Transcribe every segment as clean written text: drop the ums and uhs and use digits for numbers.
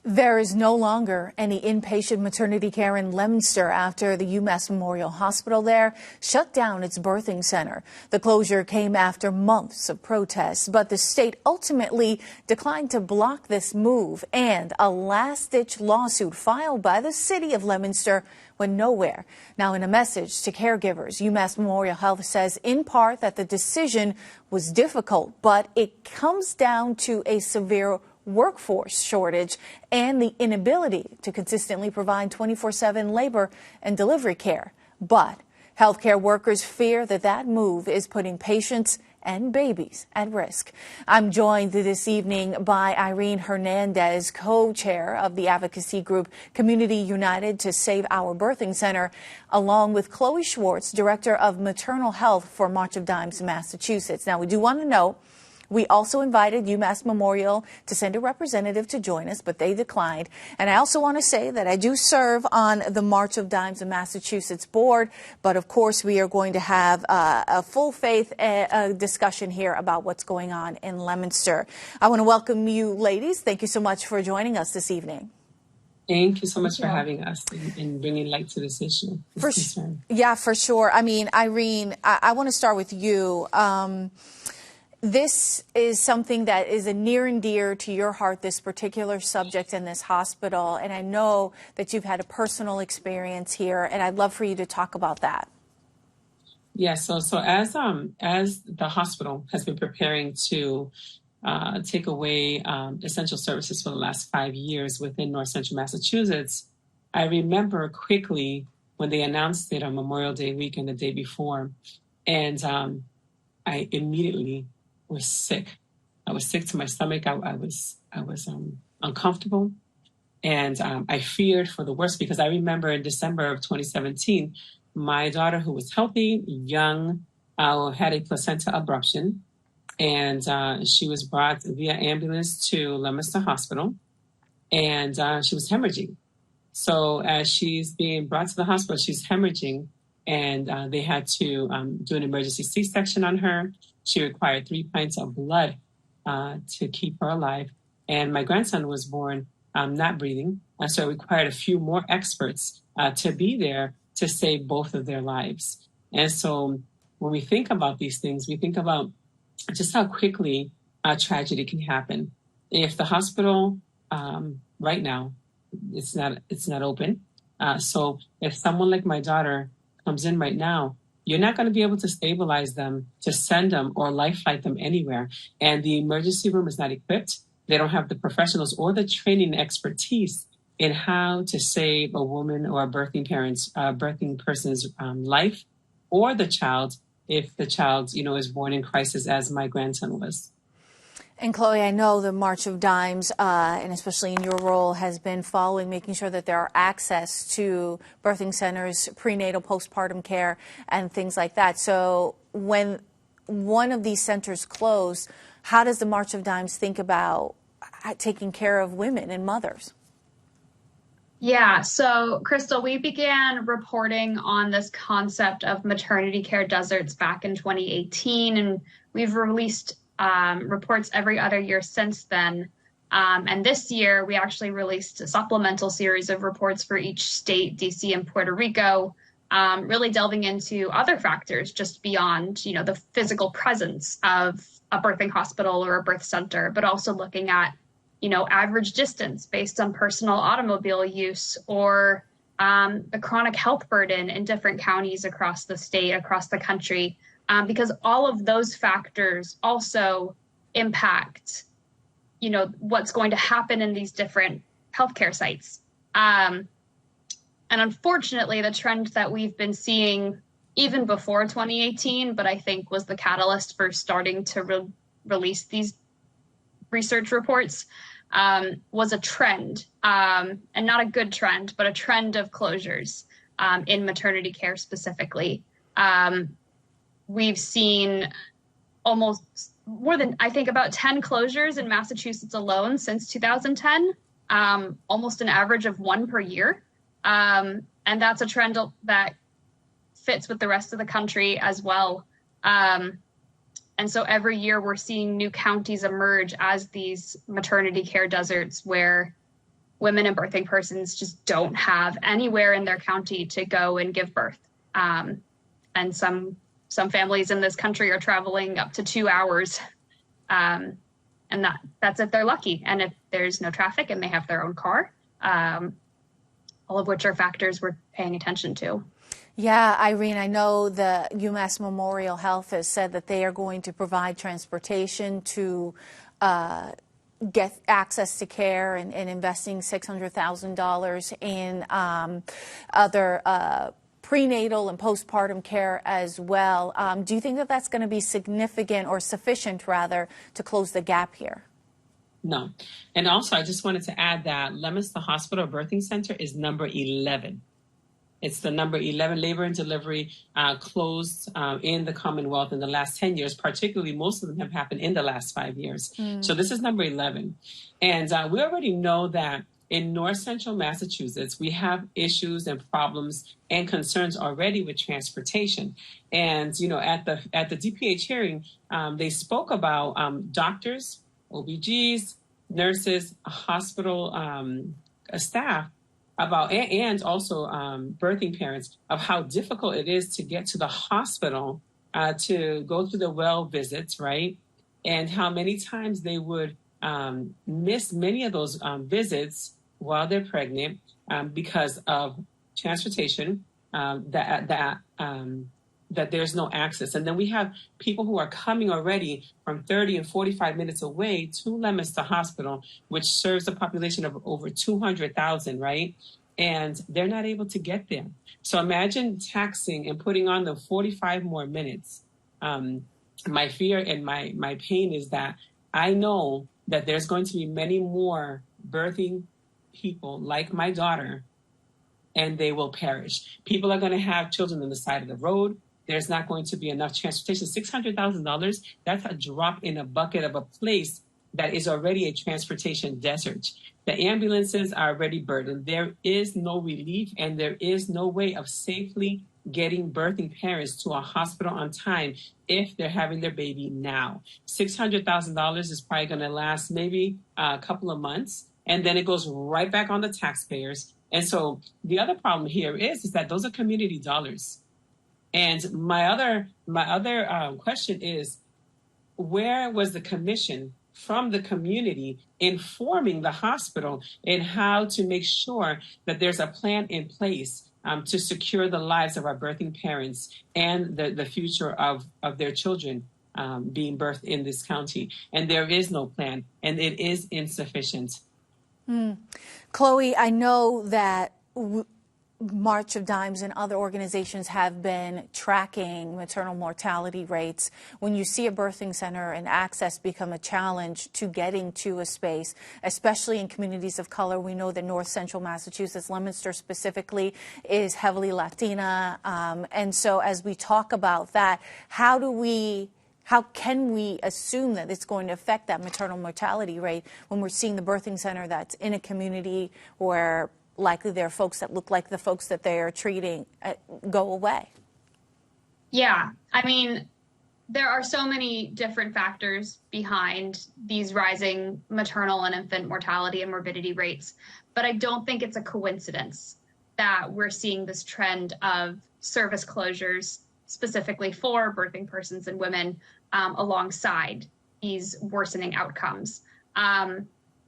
There is no longer any inpatient maternity care in Leominster after the UMass Memorial Hospital there shut down its birthing center. The closure came after months of protests, but the state ultimately declined to block this move, and a last-ditch lawsuit filed by the city of Leominster went nowhere. Now, in a message to caregivers, UMass Memorial Health says in part that the decision was difficult, but it comes down to a severe workforce shortage and the inability to consistently provide 24/7 labor and delivery care. But healthcare workers fear that that move is putting patients and babies at risk. I'm joined this evening by Irene Hernandez, co-chair of the advocacy group Community United to Save Our Birthing Center, along with Chloe Schwartz, director of maternal health for March of Dimes, Massachusetts. Now, we do want to know, we also invited UMass Memorial to send a representative to join us, but they declined. And I also want to say that I do serve on the March of Dimes of Massachusetts board, but of course we are going to have a full faith discussion here about what's going on in Leominster. I want to welcome you ladies. Thank you so much for joining us this evening. Thank you so much for having us and bringing light to this issue. Yeah, for sure. I mean, Irene, I want to start with you. This is something that is a near and dear to your heart, this particular subject in this hospital, and I know that you've had a personal experience here, and I'd love for you to talk about that. Yeah, so as the hospital has been preparing to take away essential services for the last 5 years within North Central Massachusetts, I remember quickly when they announced it on Memorial Day weekend the day before, and I immediately was sick. I was sick to my stomach. I was uncomfortable, and I feared for the worst because I remember in December of 2017, my daughter, who was healthy, young, had a placenta abruption, and she was brought via ambulance to Leominster Hospital, and she was hemorrhaging. So as she's being brought to the hospital, she's hemorrhaging, and they had to do an emergency C-section on her. She required 3 pints of blood to keep her alive. And my grandson was born not breathing. So it required a few more experts to be there to save both of their lives. And so when we think about these things, we think about just how quickly tragedy can happen. If the hospital right now, it's not open. So if someone like my daughter comes in right now, you're not going to be able to stabilize them, to send them or life flight them anywhere. And the emergency room is not equipped. They don't have the professionals or the training expertise in how to save a woman or a birthing person's life or the child if the child, is born in crisis, as my grandson was. And Chloe, I know the March of Dimes, and especially in your role, has been following, making sure that there are access to birthing centers, prenatal, postpartum care, and things like that. So when one of these centers close, how does the March of Dimes think about taking care of women and mothers? Yeah, so Crystal, we began reporting on this concept of maternity care deserts back in 2018, and we've released reports every other year since then. And this year, we actually released a supplemental series of reports for each state, DC and Puerto Rico, really delving into other factors just beyond, the physical presence of a birthing hospital or a birth center, but also looking at, average distance based on personal automobile use or a chronic health burden in different counties across the state, across the country. Because all of those factors also impact, what's going to happen in these different healthcare sites. And unfortunately, the trend that we've been seeing even before 2018, but I think was the catalyst for starting to release these research reports, was a trend, and not a good trend, but a trend of closures in maternity care specifically. We've seen almost more than, I think, about 10 closures in Massachusetts alone since 2010, almost an average of 1 per year. And that's a trend that fits with the rest of the country as well. And so every year we're seeing new counties emerge as these maternity care deserts where women and birthing persons just don't have anywhere in their county to go and give birth. And some families in this country are traveling up to 2 hours. And that's if they're lucky. And if there's no traffic and they have their own car, all of which are factors we're paying attention to. Yeah, Irene, I know the UMass Memorial Health has said that they are going to provide transportation to get access to care and investing $600,000 in other prenatal and postpartum care as well. Do you think that that's going to be significant or sufficient, rather, to close the gap here? No. And also, I just wanted to add that Leominster Hospital Birthing Center is number 11. It's the number 11 labor and delivery closed in the Commonwealth in the last 10 years. Particularly, most of them have happened in the last 5 years. So this is number 11. And we already know that in North Central Massachusetts, we have issues and problems and concerns already with transportation. And, you know, at the DPH hearing, they spoke about doctors, OBGs, nurses, hospital staff, about and also birthing parents, of how difficult it is to get to the hospital to go through the well visits, right? And how many times they would miss many of those visits while they're pregnant because of transportation, that there's no access. And then we have people who are coming already from 30 and 45 minutes away to Leominster Hospital, which serves a population of over 200,000, right? And they're not able to get there. So imagine taxing and putting on the 45 more minutes. My fear and my pain is that I know that there's going to be many more birthing people like my daughter, and they will perish. People are going to have children on the side of the road. There's not going to be enough transportation. $600,000, that's a drop in a bucket of a place that is already a transportation desert. The ambulances are already burdened. There is no relief, and there is no way of safely getting birthing parents to a hospital on time if they're having their baby now. $600,000 is probably going to last maybe a couple of months, and then it goes right back on the taxpayers. And so the other problem here is that those are community dollars. And my other question is, where was the commission from the community informing the hospital in how to make sure that there's a plan in place to secure the lives of our birthing parents and the future of their children being birthed in this county? And there is no plan, and it is insufficient. Chloe, I know that March of Dimes and other organizations have been tracking maternal mortality rates. When you see a birthing center and access become a challenge to getting to a space, especially in communities of color, we know that North Central Massachusetts, Leominster specifically, is heavily Latina. And so as we talk about that, how can we assume that it's going to affect that maternal mortality rate when we're seeing the birthing center that's in a community where likely there are folks that look like the folks that they are treating go away? Yeah, I mean, there are so many different factors behind these rising maternal and infant mortality and morbidity rates, but I don't think it's a coincidence that we're seeing this trend of service closures specifically for birthing persons and women alongside these worsening outcomes.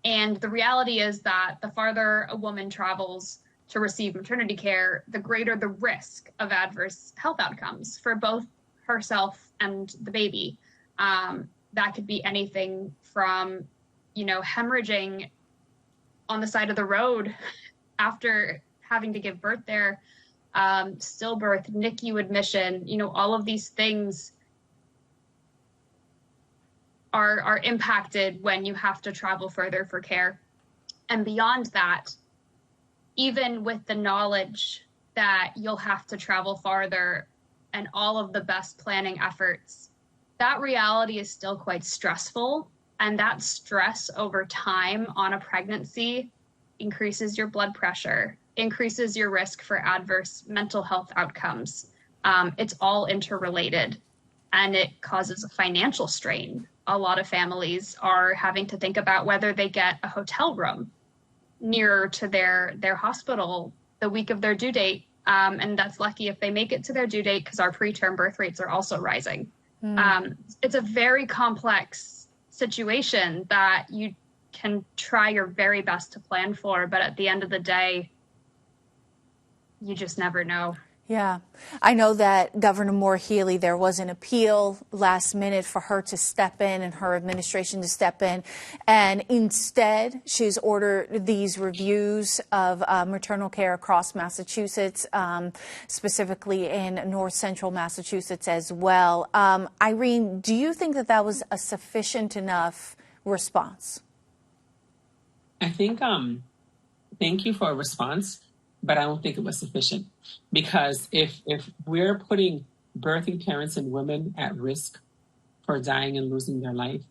And the reality is that the farther a woman travels to receive maternity care, the greater the risk of adverse health outcomes for both herself and the baby. That could be anything from, hemorrhaging on the side of the road after having to give birth there, stillbirth, NICU admission, all of these things are impacted when you have to travel further for care. And beyond that, even with the knowledge that you'll have to travel farther and all of the best planning efforts, that reality is still quite stressful. And that stress over time on a pregnancy increases your blood pressure, increases your risk for adverse mental health outcomes. It's all interrelated, and it causes a financial strain. A lot of families are having to think about whether they get a hotel room nearer to their hospital the week of their due date. And that's lucky if they make it to their due date, because our preterm birth rates are also rising. It's a very complex situation that you can try your very best to plan for, but at the end of the day, you just never know. Yeah, I know that Governor Moore Healey, there was an appeal last minute for her to step in and her administration to step in. And instead, she's ordered these reviews of maternal care across Massachusetts, specifically in north central Massachusetts as well. Irene, do you think that that was a sufficient enough response? I think, thank you for a response, but I don't think it was sufficient, because if we're putting birthing parents and women at risk for dying and losing their life,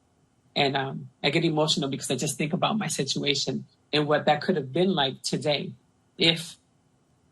and I get emotional because I just think about my situation and what that could have been like today if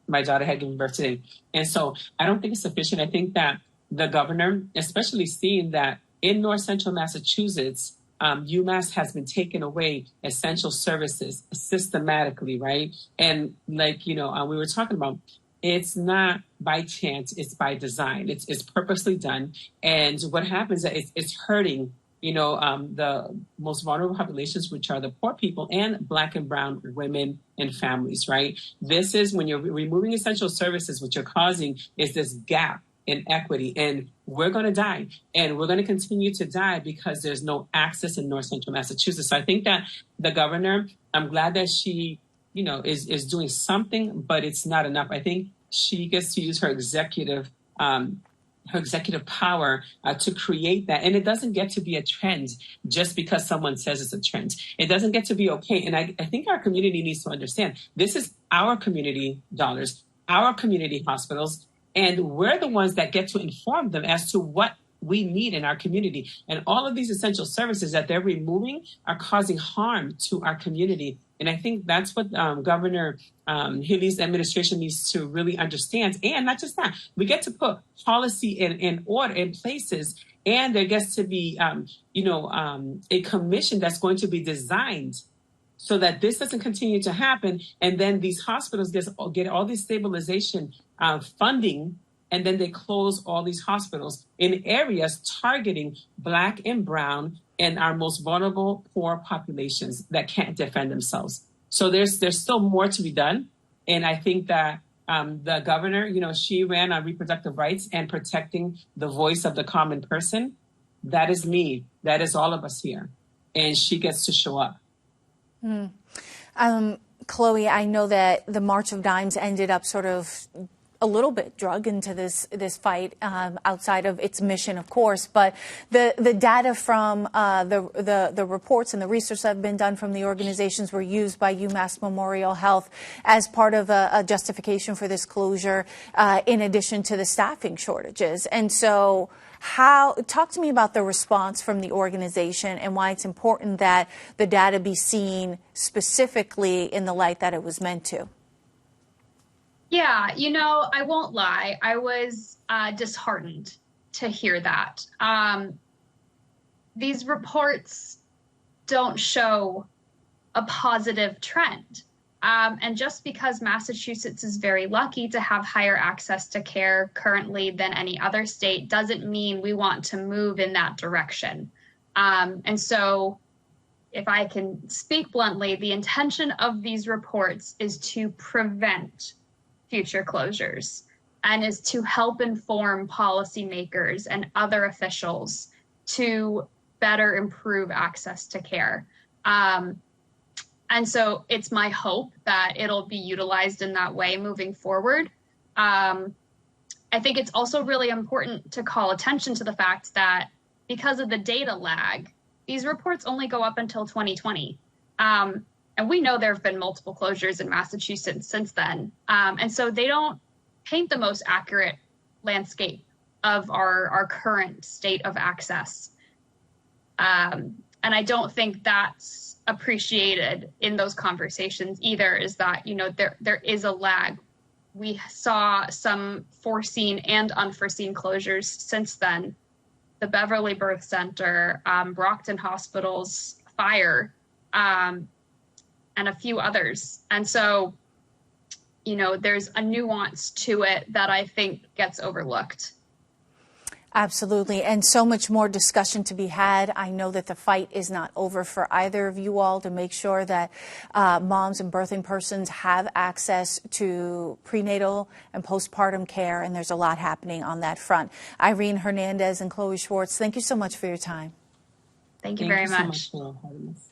my daughter had given birth today. And so I don't think it's sufficient. I think that the governor, especially seeing that in north central Massachusetts, UMass has been taking away essential services systematically, right? And like, we were talking about, it's not by chance, it's by design. It's purposely done. And what happens is it's hurting, the most vulnerable populations, which are the poor people and Black and brown women and families, right? This is when you're removing essential services, what you're causing is this gap in equity, and we're going to die, and we're going to continue to die because there's no access in north central Massachusetts. So I think that the governor, I'm glad that she, is doing something, but it's not enough. I think she gets to use her executive power to create that. And it doesn't get to be a trend just because someone says it's a trend. It doesn't get to be okay. And I think our community needs to understand this is our community dollars, our community hospitals, and we're the ones that get to inform them as to what we need in our community. And all of these essential services that they're removing are causing harm to our community. And I think that's what Governor Healey's administration needs to really understand. And not just that, we get to put policy in order in places, and there gets to be, a commission that's going to be designed so that this doesn't continue to happen. And then these hospitals get all these stabilization funding, and then they close all these hospitals in areas targeting Black and brown and our most vulnerable poor populations that can't defend themselves. So there's still more to be done. And I think that the governor, she ran on reproductive rights and protecting the voice of the common person. That is me. That is all of us here. And she gets to show up. Chloe, I know that the March of Dimes ended up sort of a little bit drug into this fight outside of its mission, of course. But the data from the reports and the research that have been done from the organizations were used by UMass Memorial Health as part of a justification for this closure, in addition to the staffing shortages. And so talk to me about the response from the organization and why it's important that the data be seen specifically in the light that it was meant to. Yeah, I won't lie. I was disheartened to hear that. These reports don't show a positive trend. And just because Massachusetts is very lucky to have higher access to care currently than any other state doesn't mean we want to move in that direction. And so, if I can speak bluntly, the intention of these reports is to prevent future closures and is to help inform policymakers and other officials to better improve access to care. And so it's my hope that it'll be utilized in that way moving forward. I think it's also really important to call attention to the fact that because of the data lag, these reports only go up until 2020. And we know there have been multiple closures in Massachusetts since then. And so they don't paint the most accurate landscape of our current state of access. And I don't think that's appreciated in those conversations either, is that, there is a lag. We saw some foreseen and unforeseen closures since then. The Beverly Birth Center, Brockton Hospital's fire, and a few others. And so, you know, there's a nuance to it that I think gets overlooked. Absolutely. And so much more discussion to be had. I know that the fight is not over for either of you all to make sure that moms and birthing persons have access to prenatal and postpartum care. And there's a lot happening on that front. Irene Hernandez and Chloe Schwartz, thank you so much for your time. Thank you very much. So much for having us.